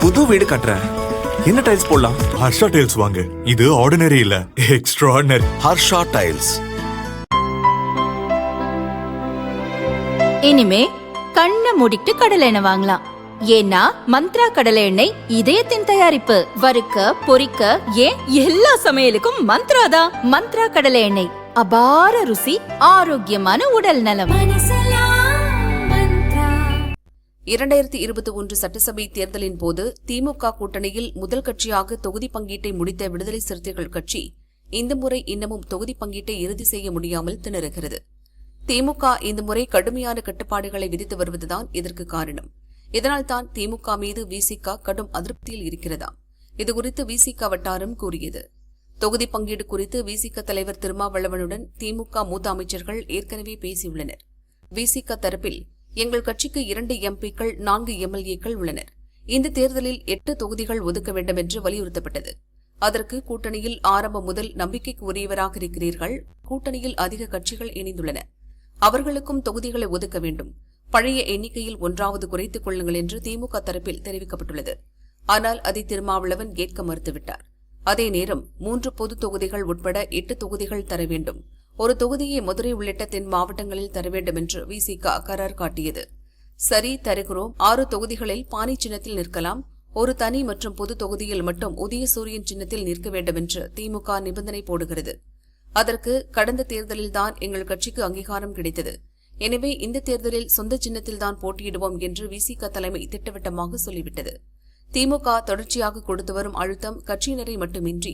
புது வீடு கட்டுறேன். என்ன டைல்ஸ் போடலாம்? ஹர்ஷா டைல்ஸ் வாங்க. இது ஆர்டினரி இல்ல, எக்ஸ்ட்ராஆர்டினரி. ஹர்ஷா டைல்ஸ். இனிமே கண்ணை மூடிட்டு கடலை எண்ணெய் வாங்கலாம். ஏன்னா மந்த்ரா கடலை எண்ணெய் இதயத்தின் தயாரிப்பு. வறுக்க பொரிக்க ஏன் எல்லா சமையலுக்கும் மந்த்ரா தான். மந்த்ரா கடலை எண்ணெய், அபார ருசி, ஆரோக்கியமான உடல் நலம். 2021 சட்டசபை தேர்தலின் போது திமுக கூட்டணியில் முதல் கட்சியாக தொகுதி பங்கீட்டை முடித்த விடுதலை சிறுத்தைகள் கட்சி இந்த முறை இன்னமும் தொகுதி பங்கீட்டை இறுதி செய்ய முடியாமல் திணறுகிறது. திமுக இந்த முறை கடுமையான கட்டுப்பாடுகளை விதித்து வருவதுதான் இதற்கு காரணம். இதனால்தான் திமுக மீது விசிக கடும் அதிருப்தியில் இருக்கிறதா? இதுகுறித்து விசிக வட்டாரம் கூறியது. தொகுதி பங்கீடு குறித்து விசிக தலைவர் திருமாவளவனுடன் திமுக மூத்த அமைச்சர்கள் ஏற்கனவே பேசியுள்ளனர். விசிக தரப்பில் எங்கள் கட்சிக்கு 2 எம்பிக்கள் 4 எம்எல்ஏக்கள் உள்ளனர். இந்த தேர்தலில் 8 தொகுதிகள் ஒதுக்க வேண்டும் என்று வலியுறுத்தப்பட்டது. அதற்கு கூட்டணியில் ஆரம்பம் முதல் நம்பிக்கைக்கு உரியவராக இருக்கிறீர்கள். கூட்டணியில் அதிக கட்சிகள் இணைந்துள்ளன. அவர்களுக்கும் தொகுதிகளை ஒதுக்க வேண்டும். பழைய எண்ணிக்கையில் 1வது குறைத்துக் கொள்ளுங்கள் என்று திமுக தரப்பில் தெரிவிக்கப்பட்டுள்ளது. ஆனால் அதை திருமாவளவன் ஏற்க மறுத்துவிட்டார். அதே நேரம் 3 பொது தொகுதிகள் உட்பட 8 தொகுதிகள் தர வேண்டும். ஒரு தொகுதியை மதுரை உள்ளிட்ட தென் மாவட்டங்களில் தர வேண்டும் என்று விசிக கரார் காட்டியது. சரி, தருகிறோம். 6 தொகுதிகளில் பானை சின்னத்தில் நிற்கலாம். ஒரு தனி மற்றும் பொது தொகுதியில் மட்டும் உதயசூரியன் சின்னத்தில் நிற்க வேண்டும் என்று திமுக நிபந்தனை போடுகிறது. அதற்கு கடந்த தேர்தலில்தான் எங்கள் கட்சிக்கு அங்கீகாரம் கிடைத்தது. எனவே இந்த தேர்தலில் சொந்த சின்னத்தில்தான் போட்டியிடுவோம் என்று விசிக தலைமை திட்டவட்டமாக சொல்லிவிட்டது. திமுக தொடர்ச்சியாக கொடுத்து வரும் அழுத்தம் கட்சியினரை மட்டுமின்றி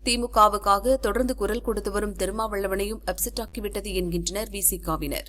திமுகவுக்காக தொடர்ந்து குரல் கொடுத்து வரும் திருமாவளவனையும் அப்செட் ஆக்கிவிட்டது என்கின்றனர் விசிகவினர்.